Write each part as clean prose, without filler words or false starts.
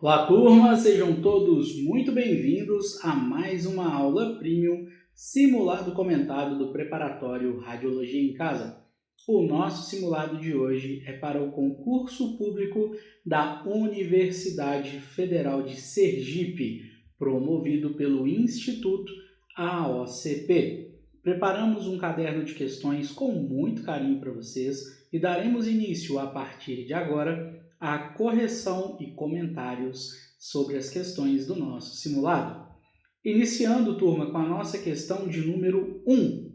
Olá, turma! Sejam todos muito bem-vindos a mais uma aula Premium simulado comentado do preparatório Radiologia em Casa. O nosso simulado de hoje é para o concurso público da Universidade Federal de Sergipe, promovido pelo Instituto AOCP. Preparamos um caderno de questões com muito carinho para vocês e daremos início, a partir de agora, à correção e comentários sobre as questões do nosso simulado. Iniciando, turma, com a nossa questão de número 1.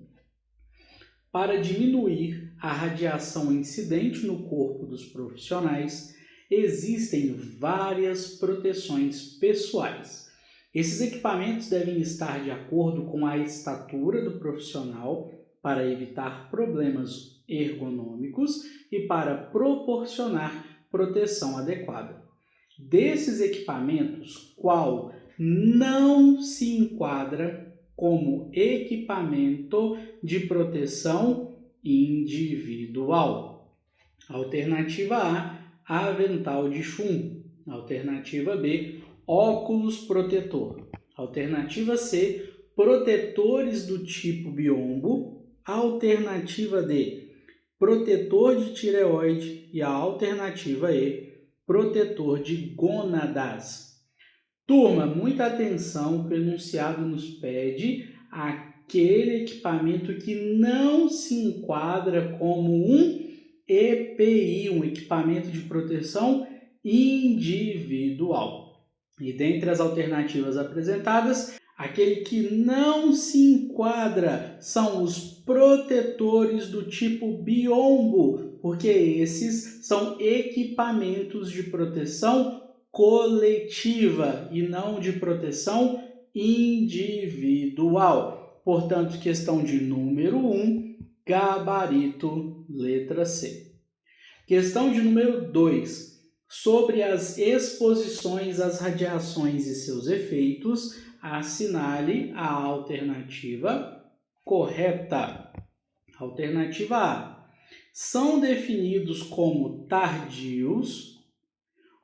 Para diminuir a radiação incidente no corpo dos profissionais, existem várias proteções pessoais. Esses equipamentos devem estar de acordo com a estatura do profissional para evitar problemas ergonômicos e para proporcionar proteção adequada. Desses equipamentos, qual não se enquadra como equipamento de proteção individual? Alternativa A, avental de chumbo. Alternativa B, óculos protetor. Alternativa C, protetores do tipo biombo. Alternativa D, protetor de tireoide. E a alternativa E, protetor de gônadas. Turma, muita atenção, que o enunciado nos pede aquele equipamento que não se enquadra como um EPI, um equipamento de proteção individual. E dentre as alternativas apresentadas, aquele que não se enquadra são os protetores do tipo biombo, porque esses são equipamentos de proteção coletiva e não de proteção individual. Portanto, questão de número 1, gabarito, letra C. Questão de número 2, sobre as exposições às radiações e seus efeitos, assinale a alternativa correta. Alternativa A. São definidos como tardios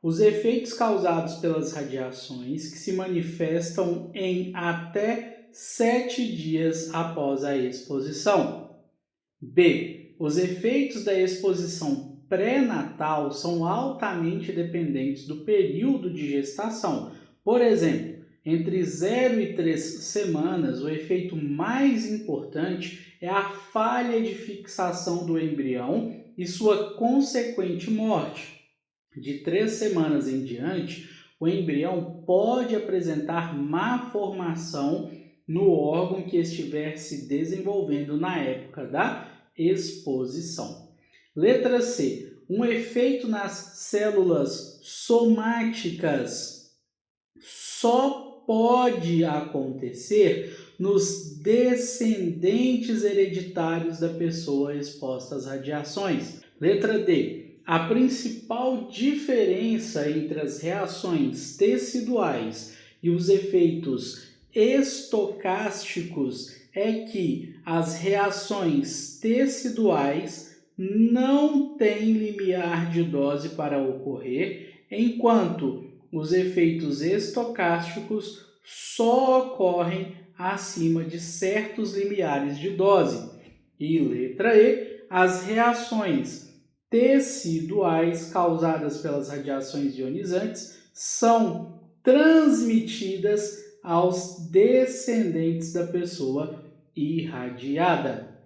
os efeitos causados pelas radiações que se manifestam em até 7 dias após a exposição. B. Os efeitos da exposição pré-natal são altamente dependentes do período de gestação. Por exemplo, entre 0 e 3 semanas, o efeito mais importante é a falha de fixação do embrião e sua consequente morte. De 3 semanas em diante, o embrião pode apresentar má formação no órgão que estiver se desenvolvendo na época da exposição. Letra C. Um efeito nas células somáticas só pode acontecer nos descendentes hereditários da pessoa exposta às radiações. Letra D. A principal diferença entre as reações teciduais e os efeitos estocásticos é que as reações teciduais não têm limiar de dose para ocorrer, enquanto os efeitos estocásticos só ocorrem acima de certos limiares de dose. E letra E, as reações teciduais causadas pelas radiações ionizantes são transmitidas aos descendentes da pessoa irradiada.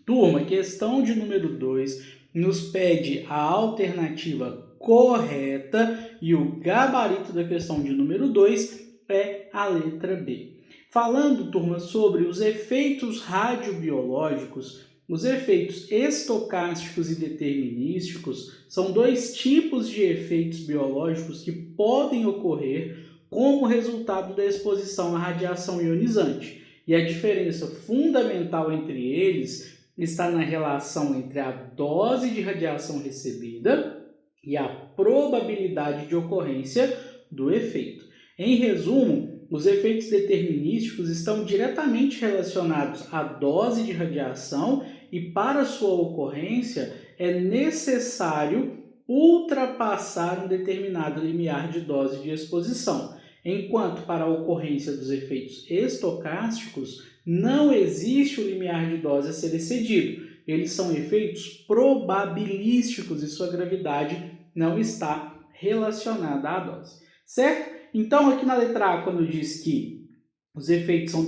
Turma, questão de número 2 nos pede a alternativa correta e o gabarito da questão de número 2 é a letra B. Falando, turma, sobre os efeitos radiobiológicos, os efeitos estocásticos e determinísticos são 2 tipos de efeitos biológicos que podem ocorrer como resultado da exposição à radiação ionizante. E a diferença fundamental entre eles está na relação entre a dose de radiação recebida e a probabilidade de ocorrência do efeito. Em resumo, os efeitos determinísticos estão diretamente relacionados à dose de radiação e, para sua ocorrência, é necessário ultrapassar um determinado limiar de dose de exposição, enquanto para a ocorrência dos efeitos estocásticos não existe o limiar de dose a ser excedido. Eles são efeitos probabilísticos e sua gravidade não está relacionada à dose, certo? Então, aqui na letra A, quando diz que os efeitos são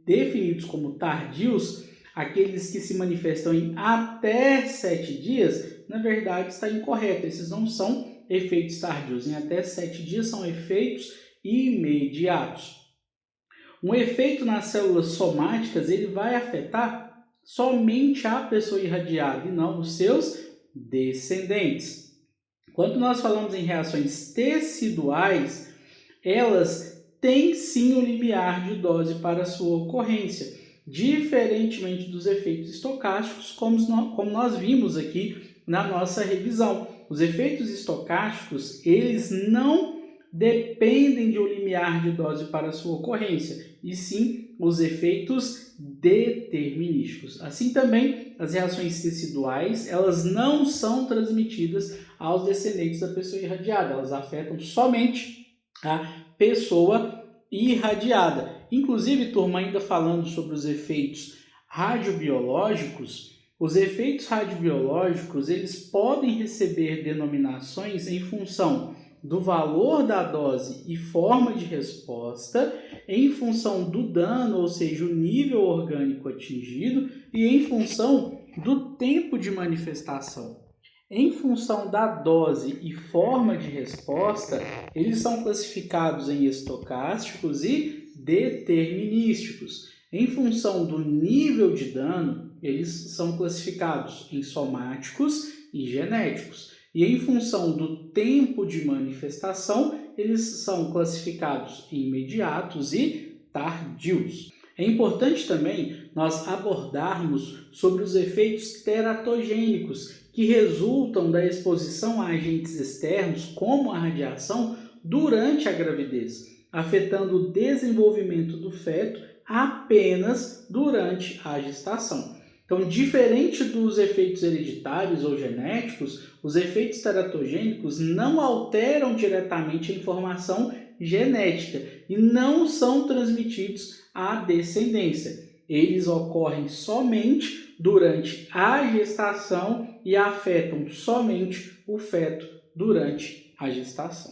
definidos como tardios, aqueles que se manifestam em até 7 dias, na verdade está incorreto. Esses não são efeitos tardios. Em até 7 dias são efeitos imediatos. Um efeito nas células somáticas ele vai afetar somente a pessoa irradiada e não os seus descendentes. Quando nós falamos em reações teciduais, elas têm sim um limiar de dose para sua ocorrência, diferentemente dos efeitos estocásticos, como nós vimos aqui na nossa revisão. Os efeitos estocásticos, eles não dependem de um limiar de dose para sua ocorrência, e sim os efeitos determinísticos. Assim também, as reações teciduais, elas não são transmitidas aos descendentes da pessoa irradiada, elas afetam somente a pessoa irradiada. Inclusive, turma, ainda falando sobre os efeitos radiobiológicos, os efeitos radiobiológicos, eles podem receber denominações em função do valor da dose e forma de resposta, em função do dano, ou seja, o nível orgânico atingido, e em função do tempo de manifestação. Em função da dose e forma de resposta, eles são classificados em estocásticos e determinísticos. Em função do nível de dano, eles são classificados em somáticos e genéticos. E em função do tempo de manifestação, eles são classificados em imediatos e tardios. É importante também nós abordarmos sobre os efeitos teratogênicos que resultam da exposição a agentes externos, como a radiação, durante a gravidez, afetando o desenvolvimento do feto apenas durante a gestação. Então, diferente dos efeitos hereditários ou genéticos, os efeitos teratogênicos não alteram diretamente a informação genética e não são transmitidos à descendência. Eles ocorrem somente durante a gestação e afetam somente o feto durante a gestação.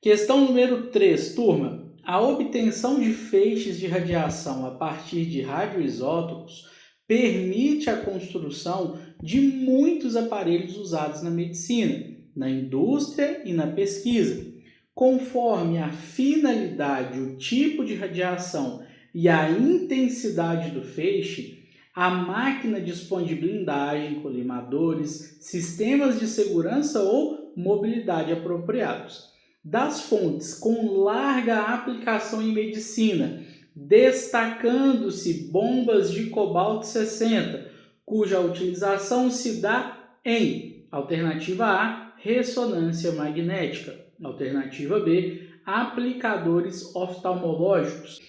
Questão número 3, turma. A obtenção de feixes de radiação a partir de radioisótopos permite a construção de muitos aparelhos usados na medicina, na indústria e na pesquisa. Conforme a finalidade, o tipo de radiação e a intensidade do feixe, a máquina dispõe de blindagem, colimadores, sistemas de segurança ou mobilidade apropriados. Das fontes com larga aplicação em medicina, destacando-se bombas de cobalto 60, cuja utilização se dá em alternativa A, ressonância magnética, alternativa B, aplicadores oftalmológicos,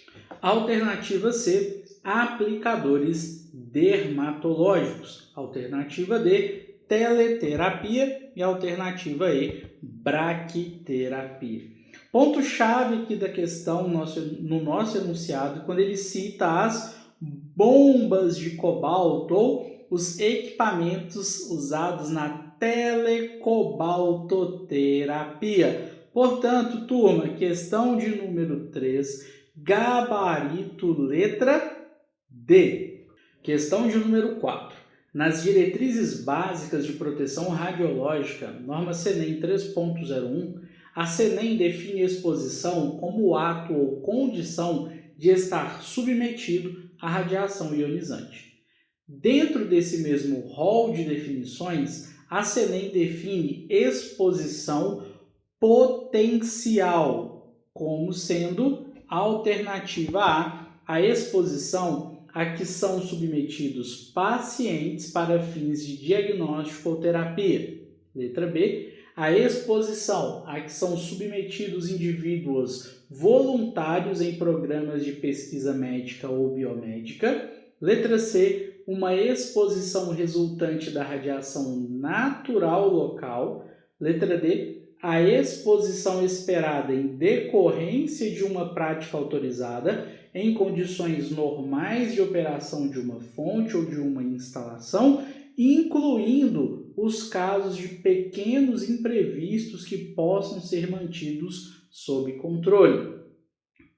alternativa C, aplicadores dermatológicos, alternativa D, teleterapia e alternativa E, braquiterapia. Ponto-chave aqui da questão no nosso enunciado, quando ele cita as bombas de cobalto ou os equipamentos usados na telecobaltoterapia. Portanto, turma, questão de número 3, gabarito letra D. Questão de número 4. Nas diretrizes básicas de proteção radiológica, norma CENEM 3.01, a CENEM define exposição como o ato ou condição de estar submetido à radiação ionizante. Dentro desse mesmo rol de definições, a CENEM define exposição potencial como sendo alternativa A exposição a que são submetidos pacientes para fins de diagnóstico ou terapia. Letra B, a exposição a que são submetidos indivíduos voluntários em programas de pesquisa médica ou biomédica. Letra C, uma exposição resultante da radiação natural local. Letra D, a exposição esperada em decorrência de uma prática autorizada em condições normais de operação de uma fonte ou de uma instalação, incluindo os casos de pequenos imprevistos que possam ser mantidos sob controle.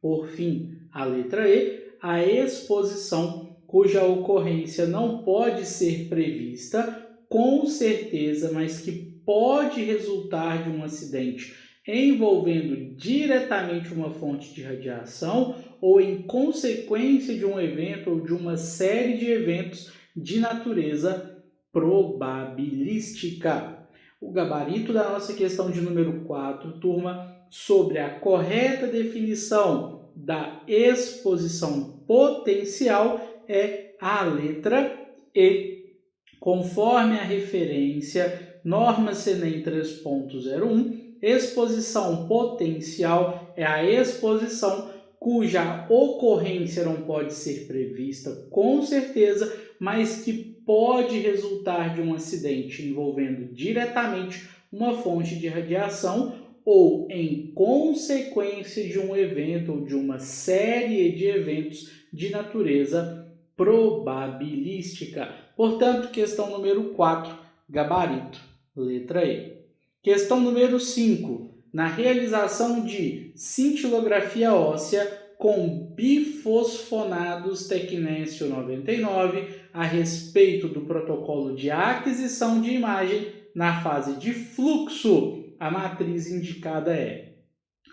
Por fim, a letra E, a exposição cuja ocorrência não pode ser prevista com certeza, mas que pode resultar de um acidente envolvendo diretamente uma fonte de radiação ou em consequência de um evento ou de uma série de eventos de natureza probabilística. O gabarito da nossa questão de número 4, turma, sobre a correta definição da exposição potencial é a letra E. Conforme a referência, norma CNEM 3.01, exposição potencial é a exposição cuja ocorrência não pode ser prevista com certeza, mas que pode resultar de um acidente envolvendo diretamente uma fonte de radiação ou em consequência de um evento ou de uma série de eventos de natureza probabilística. Portanto, questão número 4, gabarito, letra E. Questão número 5. Na realização de cintilografia óssea com bifosfonados tecnésio 99 a respeito do protocolo de aquisição de imagem na fase de fluxo, a matriz indicada é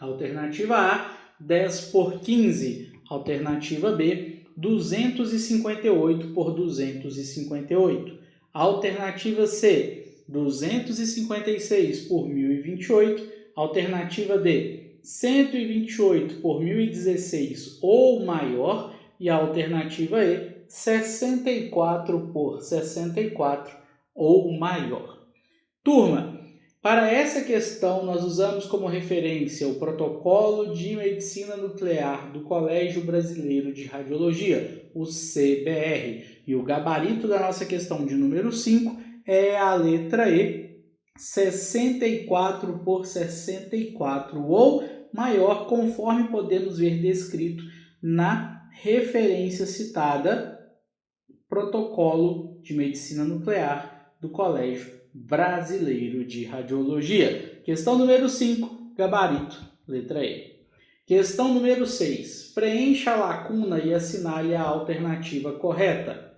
alternativa A, 10/15, alternativa B, 258/258, alternativa C, 256/1028, alternativa D, 128/1016 ou maior e a alternativa E, 64/64 ou maior. Turma, para essa questão nós usamos como referência o Protocolo de Medicina Nuclear do Colégio Brasileiro de Radiologia, o CBR, e o gabarito da nossa questão de número 5 é a letra E, 64/64 ou maior, conforme podemos ver descrito na referência citada, Protocolo de Medicina Nuclear do Colégio Brasileiro de Radiologia. Questão número 5, gabarito, letra E. Questão número 6, preencha a lacuna e assinale a alternativa correta.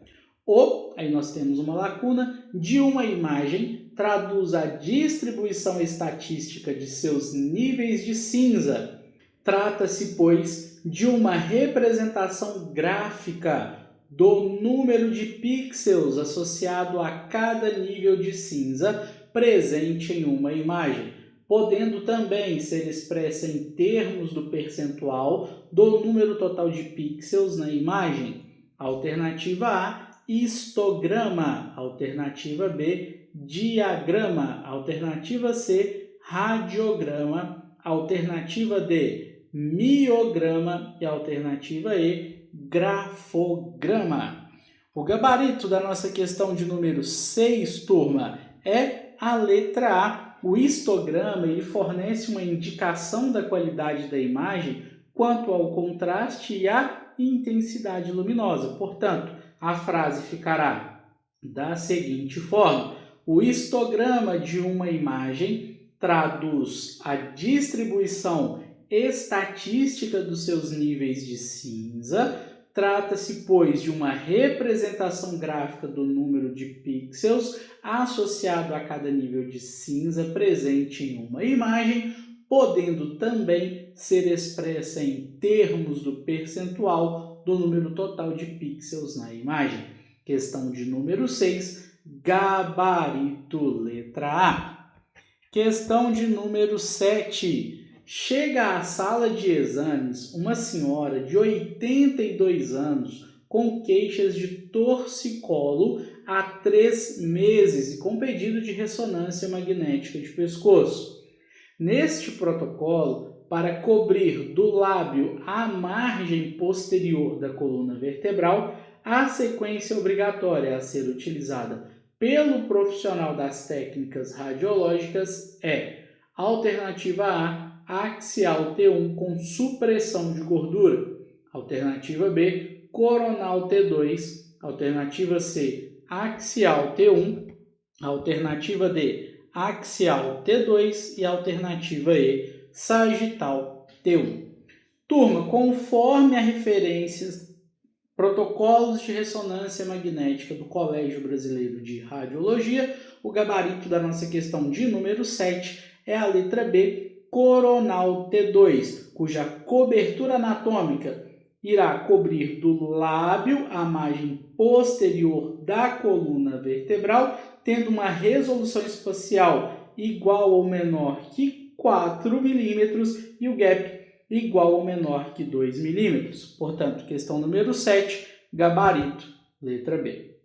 Aí nós temos uma lacuna de uma imagem, traduz a distribuição estatística de seus níveis de cinza. Trata-se, pois, de uma representação gráfica do número de pixels associado a cada nível de cinza presente em uma imagem, podendo também ser expressa em termos do percentual do número total de pixels na imagem. Alternativa A, histograma. Alternativa B, diagrama. Alternativa C, radiograma. Alternativa D, miograma. E alternativa E, grafograma. O gabarito da nossa questão de número 6, turma, é a letra A. O histograma ele fornece uma indicação da qualidade da imagem quanto ao contraste e à intensidade luminosa. Portanto, a frase ficará da seguinte forma: o histograma de uma imagem traduz a distribuição estatística dos seus níveis de cinza. Trata-se, pois, de uma representação gráfica do número de pixels associado a cada nível de cinza presente em uma imagem, podendo também ser expressa em termos do percentual do número total de pixels na imagem. Questão de número 6, gabarito, letra A. Questão de número 7. Chega à sala de exames uma senhora de 82 anos com queixas de torcicolo há 3 meses e com pedido de ressonância magnética de pescoço. Neste protocolo, para cobrir do lábio a margem posterior da coluna vertebral, a sequência obrigatória a ser utilizada pelo profissional das técnicas radiológicas é alternativa A, axial T1 com supressão de gordura, alternativa B, coronal T2, alternativa C, axial T1, alternativa D, axial T2 e alternativa E, sagital T1. Turma, conforme a referências, protocolos de ressonância magnética do Colégio Brasileiro de Radiologia, o gabarito da nossa questão de número 7 é a letra B, coronal T2, cuja cobertura anatômica irá cobrir do lábio a margem posterior da coluna vertebral, tendo uma resolução espacial igual ou menor que 4 milímetros e o gap igual ou menor que 2 milímetros. Portanto, questão número 7, gabarito, letra B.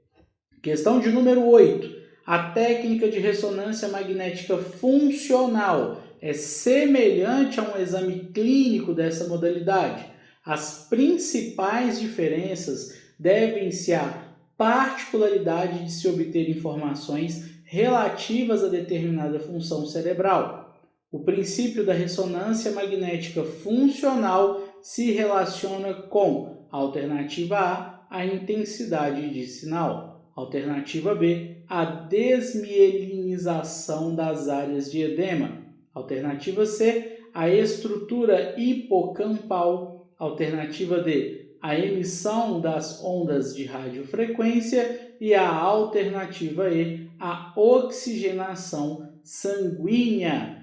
Questão de número 8. A técnica de ressonância magnética funcional é semelhante a um exame clínico dessa modalidade. As principais diferenças devem-se à particularidade de se obter informações relativas a determinada função cerebral. O princípio da ressonância magnética funcional se relaciona com alternativa A intensidade de sinal, alternativa B, a desmielinização das áreas de edema, alternativa C, a estrutura hipocampal, alternativa D, a emissão das ondas de radiofrequência e a alternativa E, a oxigenação sanguínea.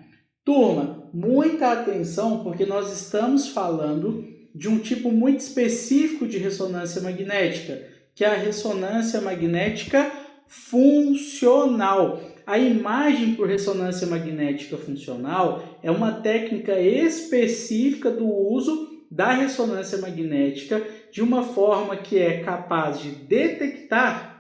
Turma, muita atenção porque nós estamos falando de um tipo muito específico de ressonância magnética, que é a ressonância magnética funcional. A imagem por ressonância magnética funcional é uma técnica específica do uso da ressonância magnética de uma forma que é capaz de detectar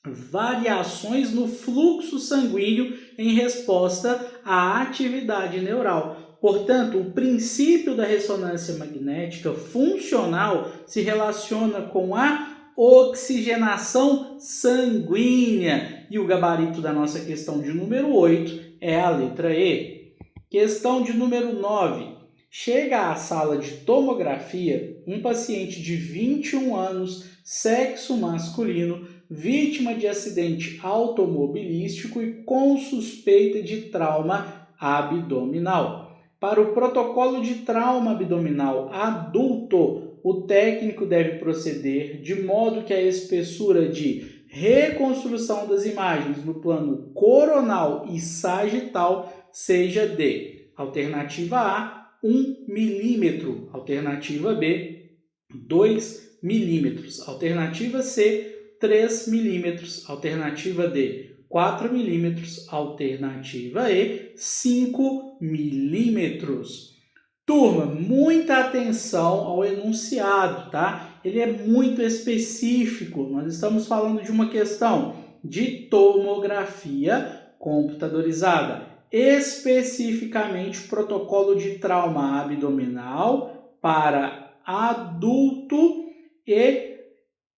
variações no fluxo sanguíneo em resposta à atividade neural. Portanto, o princípio da ressonância magnética funcional se relaciona com a oxigenação sanguínea. E o gabarito da nossa questão de número 8 é a letra E. Questão de número 9. Chega à sala de tomografia um paciente de 21 anos, sexo masculino, vítima de acidente automobilístico e com suspeita de trauma abdominal. Para o protocolo de trauma abdominal adulto, o técnico deve proceder de modo que a espessura de reconstrução das imagens no plano coronal e sagital seja de alternativa A, 1 milímetro, alternativa B, 2 milímetros, alternativa C, 3 milímetros, alternativa D, 4 milímetros, alternativa E, 5 milímetros. Turma, muita atenção ao enunciado, tá? Ele é muito específico. Nós estamos falando de uma questão de tomografia computadorizada, especificamente protocolo de trauma abdominal para adulto, e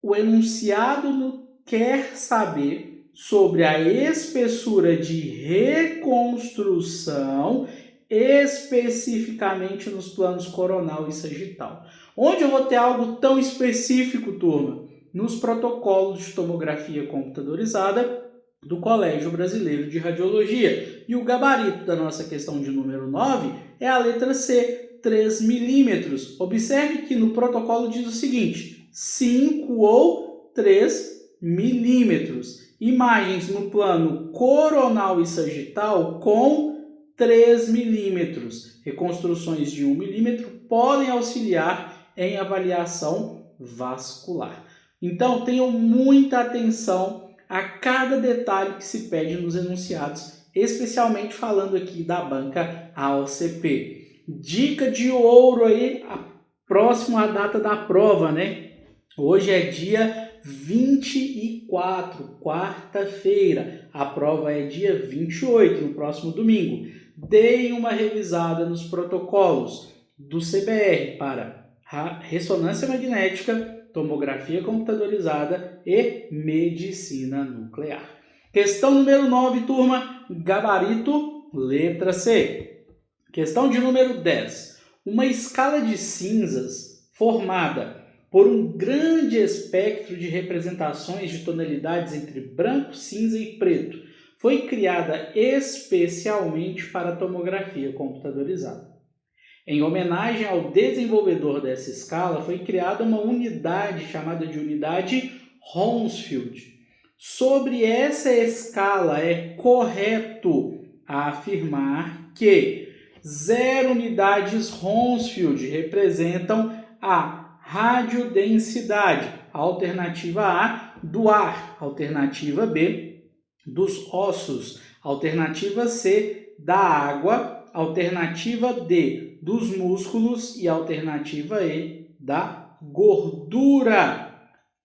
o enunciado quer saber sobre a espessura de reconstrução, especificamente nos planos coronal e sagital. Onde eu vou ter algo tão específico, turma? Nos protocolos de tomografia computadorizada do Colégio Brasileiro de Radiologia. E o gabarito da nossa questão de número 9 é a letra C, 3 milímetros. Observe que no protocolo diz o seguinte: 5 ou 3 milímetros. Imagens no plano coronal e sagital com 3 milímetros. Reconstruções de 1 milímetro podem auxiliar em avaliação vascular. Então, tenham muita atenção a cada detalhe que se pede nos enunciados, especialmente falando aqui da banca AOCP. Dica de ouro aí, próximo à data da prova, né? Hoje é dia 24, quarta-feira. A prova é dia 28, no próximo domingo. Deem uma revisada nos protocolos do CBR para ressonância magnética tomografia computadorizada e medicina nuclear. Questão número 9, turma, gabarito, letra C. Questão de número 10. Uma escala de cinzas formada por um grande espectro de representações de tonalidades entre branco, cinza e preto foi criada especialmente para a tomografia computadorizada. Em homenagem ao desenvolvedor dessa escala, foi criada uma unidade chamada de unidade Hounsfield. Sobre essa escala, é correto afirmar que 0 unidades Hounsfield representam a radiodensidade, alternativa A, do ar, alternativa B, dos ossos, alternativa C, da água, alternativa D, dos músculos e alternativa E, da gordura.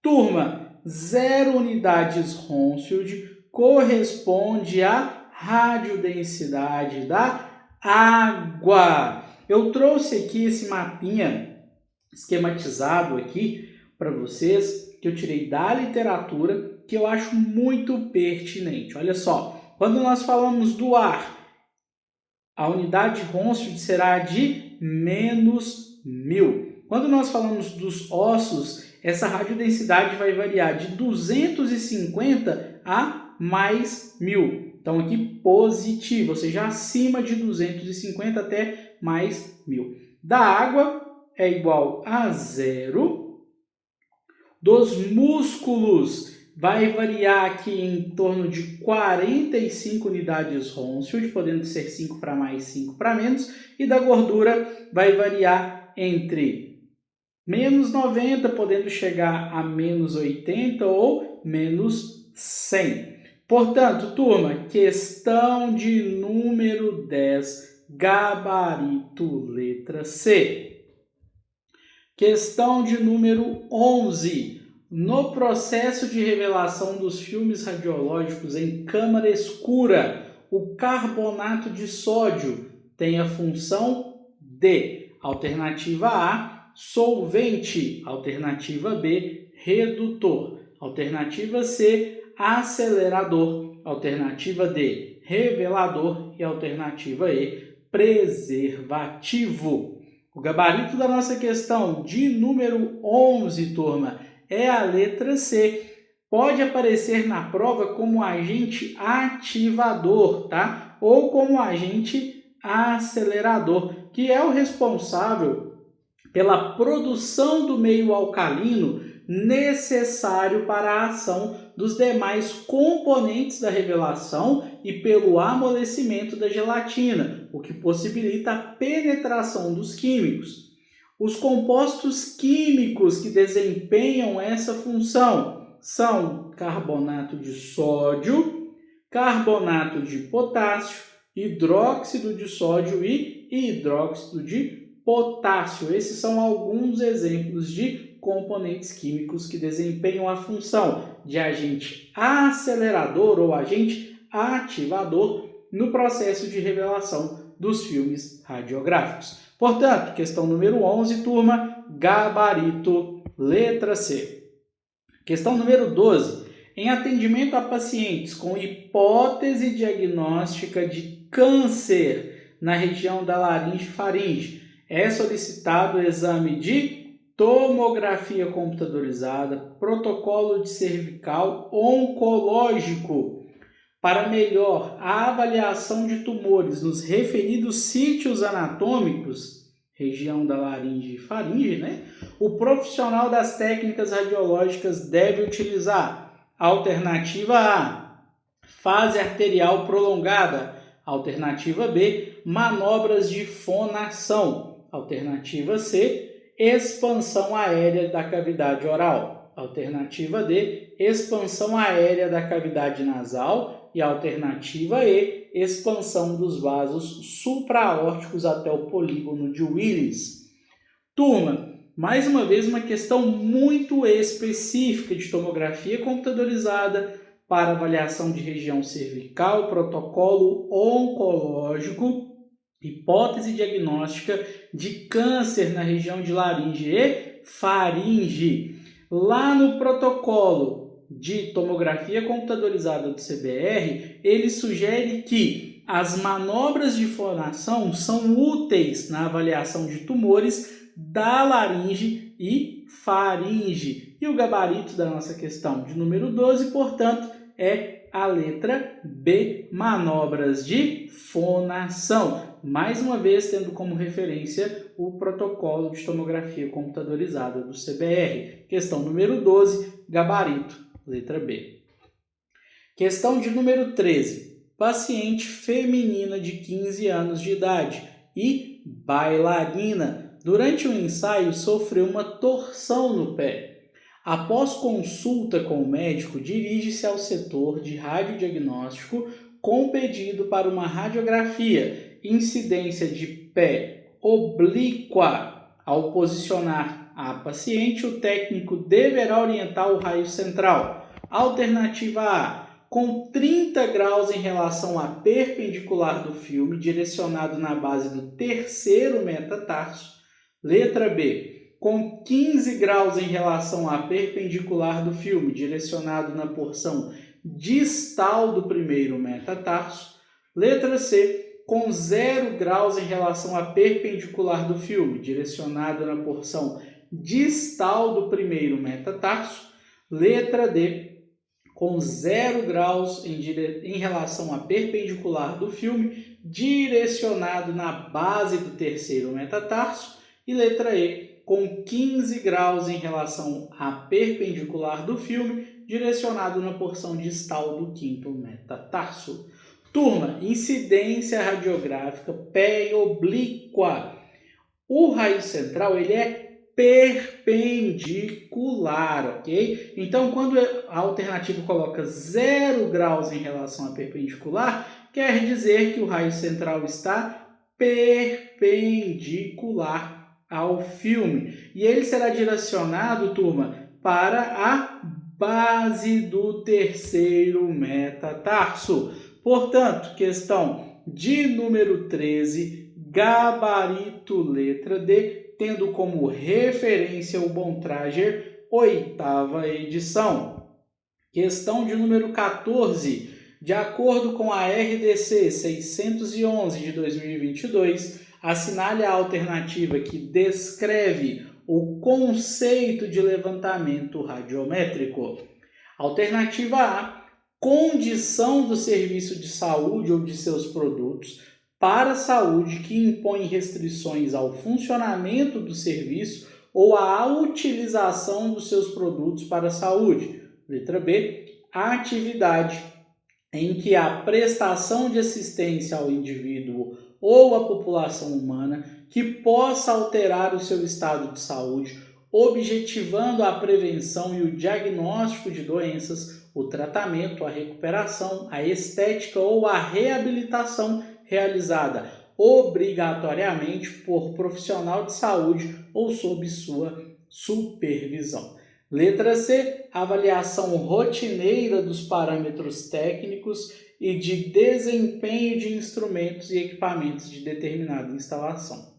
Turma, 0 unidades Hounsfield corresponde à radiodensidade da água. Eu trouxe aqui esse mapinha esquematizado aqui para vocês, que eu tirei da literatura, que eu acho muito pertinente. Olha só, quando nós falamos do ar, a unidade Hounsfield será de -1000. Quando nós falamos dos ossos, essa radiodensidade vai variar de 250 a mais 1000. Então, aqui positivo, ou seja, acima de 250 até mais 1000. Da água é igual a 0. Dos músculos vai variar aqui em torno de 45 unidades Hounsfield, podendo ser 5 para mais, 5 para menos. E da gordura vai variar entre -90, podendo chegar a -80 ou -100. Portanto, turma, questão de número 10, gabarito, letra C. Questão de número 11. No processo de revelação dos filmes radiológicos em câmara escura, o carbonato de sódio tem a função D. Alternativa A, solvente. Alternativa B, redutor. Alternativa C, acelerador. Alternativa D, revelador. E alternativa E, preservativo. O gabarito da nossa questão de número 11, turma, é a letra C. Pode aparecer na prova como agente ativador, tá? Ou como agente acelerador, que é o responsável pela produção do meio alcalino necessário para a ação dos demais componentes da revelação e pelo amolecimento da gelatina, o que possibilita a penetração dos químicos. Os compostos químicos que desempenham essa função são carbonato de sódio, carbonato de potássio, hidróxido de sódio e hidróxido de potássio. Esses são alguns exemplos de componentes químicos que desempenham a função de agente acelerador ou agente ativador no processo de revelação dos filmes radiográficos. Portanto, questão número 11, turma, gabarito, letra C. Questão número 12. Em atendimento a pacientes com hipótese diagnóstica de câncer na região da laringe e faringe, é solicitado o exame de tomografia computadorizada, protocolo de cervical oncológico, para melhor a avaliação de tumores nos referidos sítios anatômicos, região da laringe e faringe, o profissional das técnicas radiológicas deve utilizar alternativa A, fase arterial prolongada, alternativa B, manobras de fonação, alternativa C, expansão aérea da cavidade oral, alternativa D, expansão aérea da cavidade nasal e alternativa E, expansão dos vasos supraórticos até o polígono de Willis. Turma, mais uma vez uma questão muito específica de tomografia computadorizada para avaliação de região cervical, protocolo oncológico, hipótese diagnóstica de câncer na região de laringe e faringe. Lá no protocolo de tomografia computadorizada do CBR, ele sugere que as manobras de fonação são úteis na avaliação de tumores da laringe e faringe. E o gabarito da nossa questão de número 12, portanto, é a letra B, manobras de fonação. Mais uma vez, tendo como referência o protocolo de tomografia computadorizada do CBR. Questão número 12, gabarito, letra B. Questão de número 13. Paciente feminina de 15 anos de idade e bailarina. Durante o ensaio, sofreu uma torção no pé. Após consulta com o médico, dirige-se ao setor de radiodiagnóstico com pedido para uma radiografia, incidência de pé oblíqua. Ao posicionar a paciente, o técnico deverá orientar o raio central. Alternativa A, com 30 graus em relação à perpendicular do filme, direcionado na base do terceiro metatarso. Letra B, com 15 graus em relação à perpendicular do filme, direcionado na porção distal do primeiro metatarso. Letra C, com 0 graus em relação à perpendicular do filme, direcionado na porção distal do primeiro metatarso. Letra D, com 0 graus em relação à perpendicular do filme, direcionado na base do terceiro metatarso. E letra E, com 15 graus em relação à perpendicular do filme, direcionado na porção distal do quinto metatarso. Turma, incidência radiográfica pé oblíqua. O raio central ele é perpendicular, ok? Então, quando a alternativa coloca 0 graus em relação à perpendicular, quer dizer que o raio central está perpendicular ao filme. E ele será direcionado, turma, para a base do terceiro metatarso. Portanto, questão de número 13, gabarito letra D, tendo como referência o Bontrager, 8ª edição. Questão de número 14, de acordo com a RDC 611 de 2022, assinale a alternativa que descreve o conceito de levantamento radiométrico. Alternativa A, condição do serviço de saúde ou de seus produtos para a saúde que impõe restrições ao funcionamento do serviço ou à utilização dos seus produtos para a saúde. Letra B, a atividade em que a prestação de assistência ao indivíduo ou à população humana que possa alterar o seu estado de saúde, objetivando a prevenção e o diagnóstico de doenças, o tratamento, a recuperação, a estética ou a reabilitação realizada obrigatoriamente por profissional de saúde ou sob sua supervisão. Letra C, avaliação rotineira dos parâmetros técnicos e de desempenho de instrumentos e equipamentos de determinada instalação.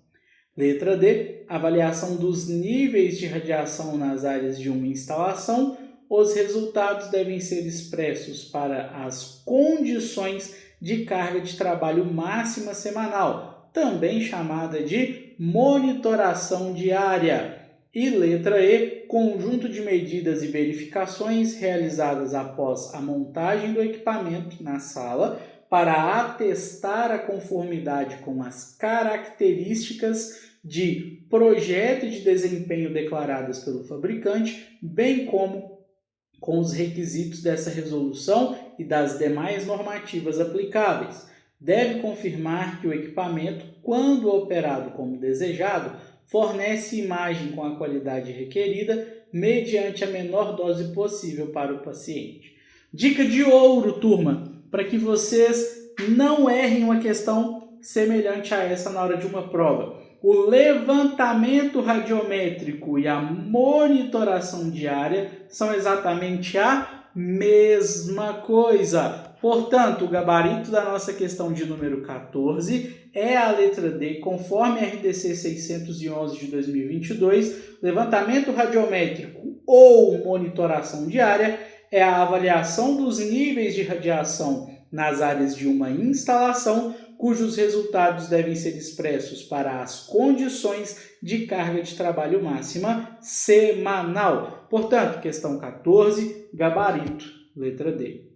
Letra D, avaliação dos níveis de radiação nas áreas de uma instalação. Os resultados devem ser expressos para as condições de carga de trabalho máxima semanal, também chamada de monitoração diária. E letra E, conjunto de medidas e verificações realizadas após a montagem do equipamento na sala para atestar a conformidade com as características de projeto e de desempenho declaradas pelo fabricante, bem como com os requisitos dessa resolução e das demais normativas aplicáveis. Deve confirmar que o equipamento, quando operado como desejado, fornece imagem com a qualidade requerida mediante a menor dose possível para o paciente. Dica de ouro, turma, para que vocês não errem uma questão semelhante a essa na hora de uma prova. O levantamento radiométrico e a monitoração diária são exatamente a mesma coisa. Portanto, o gabarito da nossa questão de número 14 é a letra D, conforme a RDC 611 de 2022. Levantamento radiométrico ou monitoração diária é a avaliação dos níveis de radiação nas áreas de uma instalação, cujos resultados devem ser expressos para as condições de carga de trabalho máxima semanal. Portanto, questão 14, gabarito, letra D.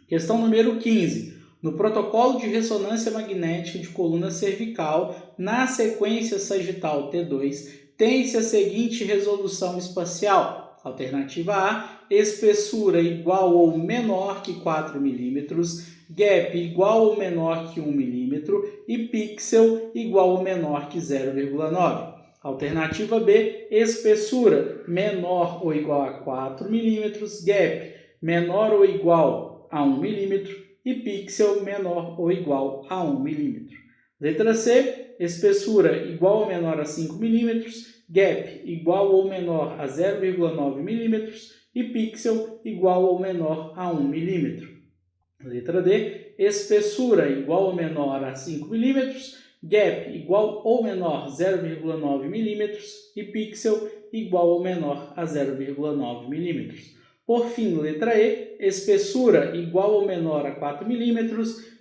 Questão número 15. No protocolo de ressonância magnética de coluna cervical, na sequência sagital T2, tem-se a seguinte resolução espacial. Alternativa A, espessura igual ou menor que 4 mm, gap igual ou menor que 1 mm e pixel igual ou menor que 0,9. Alternativa B, espessura menor ou igual a 4 mm, gap menor ou igual a 1 mm e pixel menor ou igual a 1 mm. Letra C, espessura igual ou menor a 5 mm, gap igual ou menor a 0,9 mm e pixel igual ou menor a 1 mm. Letra D, espessura igual ou menor a 5 mm, gap igual ou menor a 0,9 mm e pixel igual ou menor a 0,9 mm. Por fim, letra E, espessura igual ou menor a 4 mm,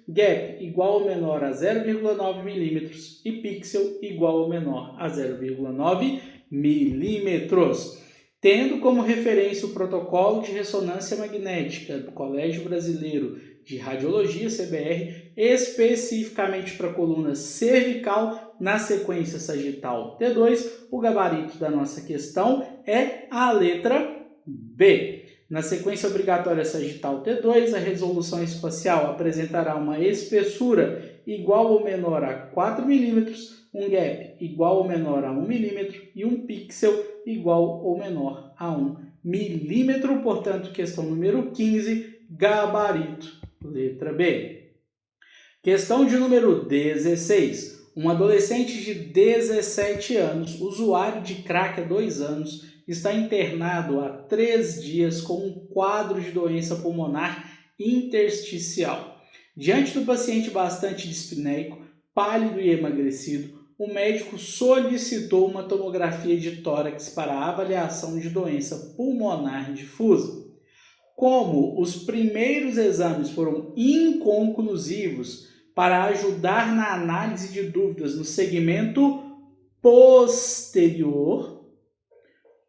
gap igual ou menor a 0,9 mm e pixel igual ou menor a 0,9 milímetros. Tendo como referência o protocolo de ressonância magnética do Colégio Brasileiro de Radiologia, CBR, especificamente para a coluna cervical, na sequência sagital T2, o gabarito da nossa questão é a letra B. Na sequência obrigatória sagital T2, a resolução espacial apresentará uma espessura igual ou menor a 4 mm, um gap igual ou menor a 1 mm e um pixel igual ou menor a 1 milímetro. Portanto, questão número 15, gabarito, letra B. Questão de número 16. Um adolescente de 17 anos, usuário de crack há 2 anos, está internado há 3 dias com um quadro de doença pulmonar intersticial. Diante do paciente bastante dispneico, pálido e emagrecido, o médico solicitou uma tomografia de tórax para a avaliação de doença pulmonar difusa. Como os primeiros exames foram inconclusivos para ajudar na análise de dúvidas no segmento posterior,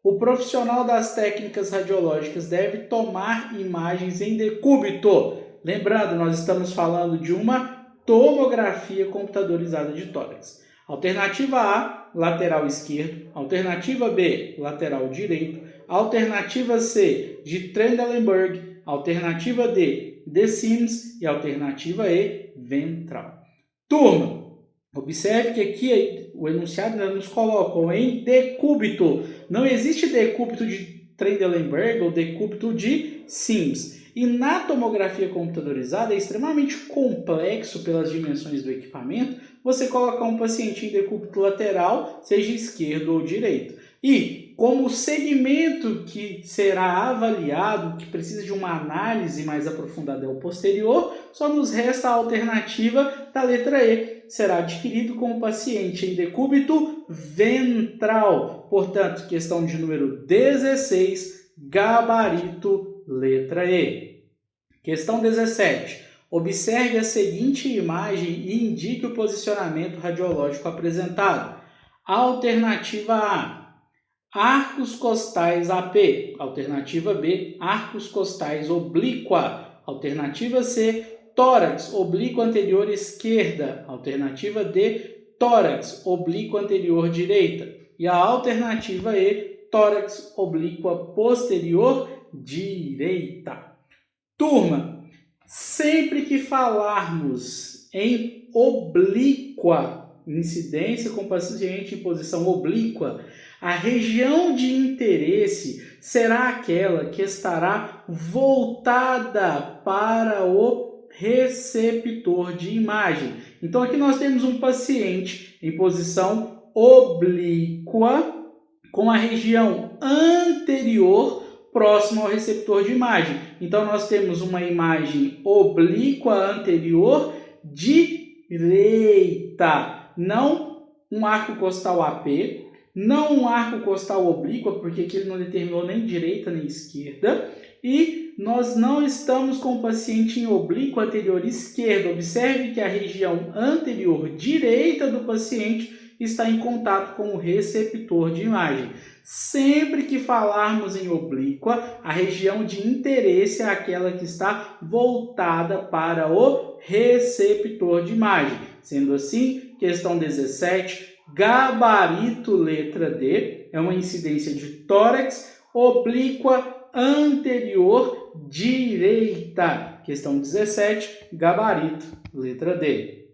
o profissional das técnicas radiológicas deve tomar imagens em decúbito. Lembrando, nós estamos falando de uma tomografia computadorizada de tórax. Alternativa A, lateral esquerdo. Alternativa B, lateral direito. Alternativa C, de Trendelenburg. Alternativa D, de Sims. E alternativa E, ventral. Turma, observe que aqui o enunciado nos colocam em decúbito. Não existe decúbito de Trendelenburg ou decúbito de Sims. E na tomografia computadorizada é extremamente complexo pelas dimensões do equipamento você colocar um paciente em decúbito lateral, seja esquerdo ou direito. E como o segmento que será avaliado, que precisa de uma análise mais aprofundada é o posterior, só nos resta a alternativa da letra E. Será adquirido com o paciente em decúbito ventral. Portanto, questão de número 16, gabarito, letra E. Questão 17. Observe a seguinte imagem e indique o posicionamento radiológico apresentado. Alternativa A, arcos costais AP. Alternativa B, arcos costais oblíqua. Alternativa C, tórax oblíquo anterior esquerda. Alternativa D, tórax oblíquo anterior direita. E a alternativa E, tórax oblíqua posterior direita. Turma, sempre que falarmos em oblíqua, incidência com paciente em posição oblíqua, a região de interesse será aquela que estará voltada para o receptor de imagem. Então aqui nós temos um paciente em posição oblíqua com a região anterior próximo ao receptor de imagem. Então nós temos uma imagem oblíqua anterior direita, não um arco costal AP, não um arco costal oblíqua, porque aqui ele não determinou nem direita nem esquerda, e nós não estamos com o paciente em oblíquo anterior esquerdo. Observe que a região anterior direita do paciente está em contato com o receptor de imagem. Sempre que falarmos em oblíqua, a região de interesse é aquela que está voltada para o receptor de imagem. Sendo assim, questão 17, gabarito letra D, é uma incidência de tórax oblíqua anterior direita. Questão 17, gabarito letra D.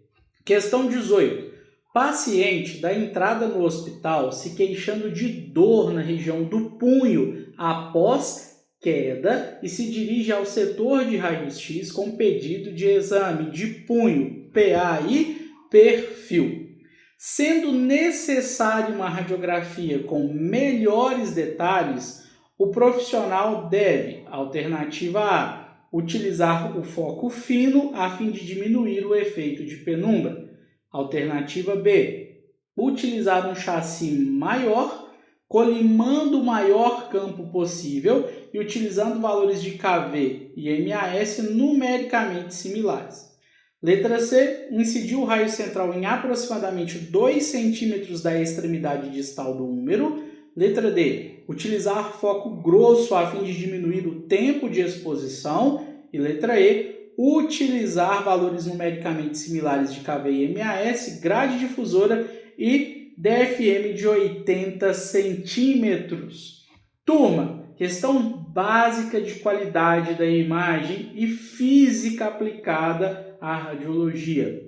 Questão 18. Paciente dá entrada no hospital se queixando de dor na região do punho após queda e se dirige ao setor de raio-x com pedido de exame de punho, PA e perfil. Sendo necessária uma radiografia com melhores detalhes, o profissional deve, alternativa A, utilizar o foco fino a fim de diminuir o efeito de penumbra. Alternativa B, utilizar um chassi maior, colimando o maior campo possível e utilizando valores de KV e MAS numericamente similares. Letra C, incidir o raio central em aproximadamente 2 centímetros da extremidade distal do húmero. Letra D, utilizar foco grosso a fim de diminuir o tempo de exposição. E letra E, utilizar valores numericamente similares de KV e MAS, grade difusora e DFM de 80 centímetros. Turma, questão básica de qualidade da imagem e física aplicada à radiologia.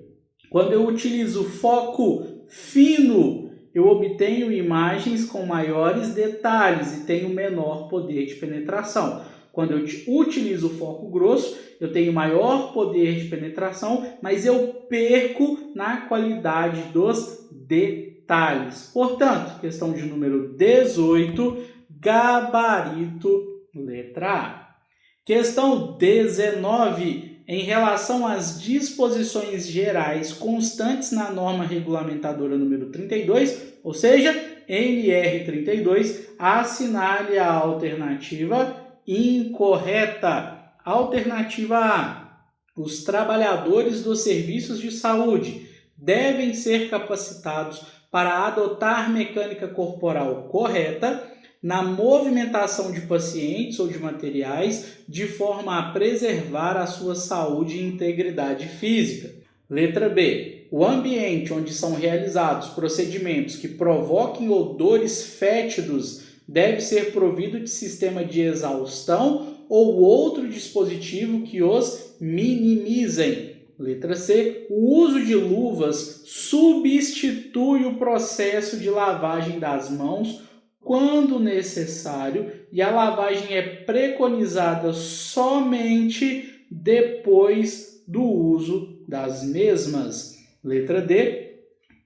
Quando eu utilizo foco fino, eu obtenho imagens com maiores detalhes e tenho menor poder de penetração. Quando eu utilizo o foco grosso, eu tenho maior poder de penetração, mas eu perco na qualidade dos detalhes. Portanto, questão de número 18, gabarito, letra A. Questão 19, em relação às disposições gerais constantes na norma regulamentadora número 32, ou seja, NR32, assinale a alternativa incorreta. Alternativa A. Os trabalhadores dos serviços de saúde devem ser capacitados para adotar mecânica corporal correta na movimentação de pacientes ou de materiais de forma a preservar a sua saúde e integridade física. Letra B. O ambiente onde são realizados procedimentos que provoquem odores fétidos deve ser provido de sistema de exaustão ou outro dispositivo que os minimizem. Letra C. O uso de luvas substitui o processo de lavagem das mãos quando necessário e a lavagem é preconizada somente depois do uso das mesmas. Letra D.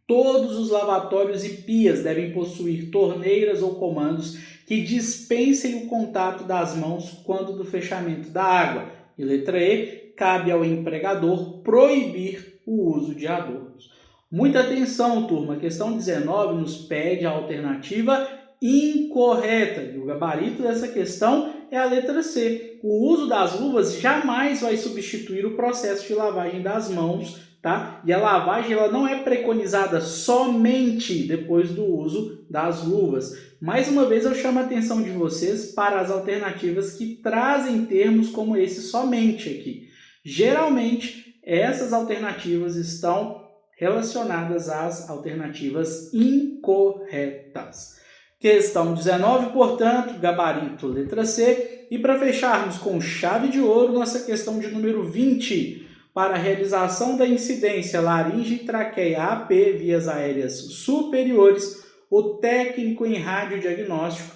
Todos os lavatórios e pias devem possuir torneiras ou comandos que dispensem o contato das mãos quando do fechamento da água. E letra E, cabe ao empregador proibir o uso de adornos. Muita atenção, turma. A questão 19 nos pede a alternativa incorreta. E o gabarito dessa questão é a letra C. O uso das luvas jamais vai substituir o processo de lavagem das mãos, tá? E a lavagem ela não é preconizada somente depois do uso das luvas. Mais uma vez eu chamo a atenção de vocês para as alternativas que trazem termos como esse somente aqui. Geralmente, essas alternativas estão relacionadas às alternativas incorretas. Questão 19, portanto, gabarito letra C. E para fecharmos com chave de ouro, nossa questão de número 20. Para a realização da incidência laringe e traqueia AP vias aéreas superiores, o técnico em radiodiagnóstico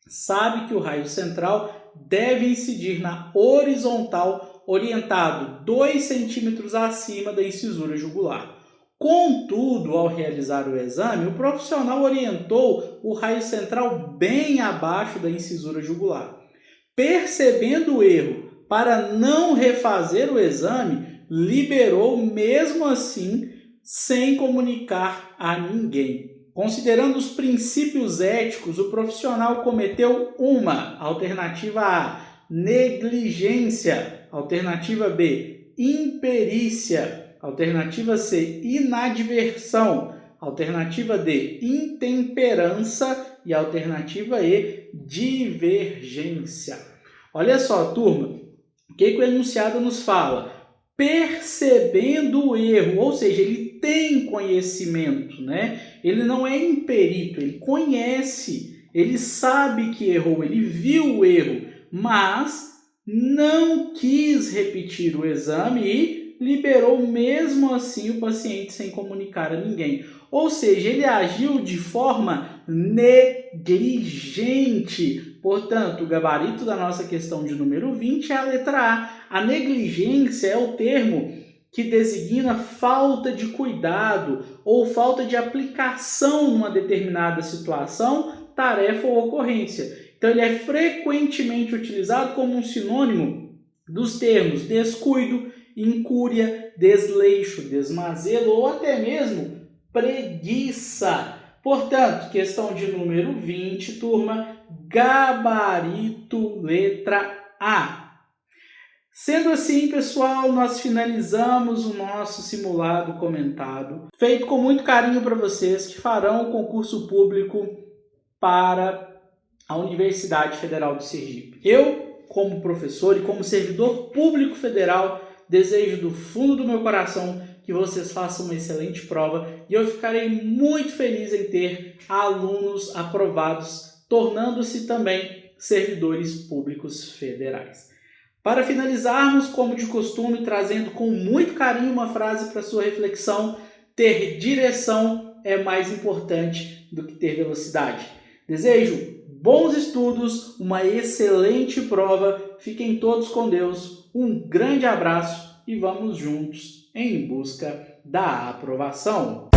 sabe que o raio central deve incidir na horizontal orientado 2 centímetros acima da incisura jugular. Contudo, ao realizar o exame, o profissional orientou o raio central bem abaixo da incisura jugular. Percebendo o erro, para não refazer o exame, liberou mesmo assim, sem comunicar a ninguém. Considerando os princípios éticos, o profissional cometeu uma, alternativa A, negligência, alternativa B, imperícia, alternativa C, inadversão, alternativa D, intemperança e alternativa E, divergência. Olha só, turma, o que o enunciado nos fala? Percebendo o erro, ou seja, ele tem conhecimento, né? Ele não é imperito, ele conhece, ele sabe que errou, ele viu o erro, mas não quis repetir o exame e liberou mesmo assim o paciente sem comunicar a ninguém. Ou seja, ele agiu de forma negligente. Portanto, o gabarito da nossa questão de número 20 é a letra A. A negligência é o termo que designa falta de cuidado ou falta de aplicação numa determinada situação, tarefa ou ocorrência. Então, ele é frequentemente utilizado como um sinônimo dos termos descuido, incúria, desleixo, desmazelo ou até mesmo preguiça. Portanto, questão de número 20, turma, gabarito letra A. Sendo assim, pessoal, nós finalizamos o nosso simulado comentado, feito com muito carinho para vocês que farão o concurso público para a Universidade Federal do Sergipe. Eu, como professor e como servidor público federal, desejo do fundo do meu coração que vocês façam uma excelente prova e eu ficarei muito feliz em ter alunos aprovados, tornando-se também servidores públicos federais. Para finalizarmos, como de costume, trazendo com muito carinho uma frase para sua reflexão: ter direção é mais importante do que ter velocidade. Desejo bons estudos, uma excelente prova, fiquem todos com Deus, um grande abraço e vamos juntos em busca da aprovação.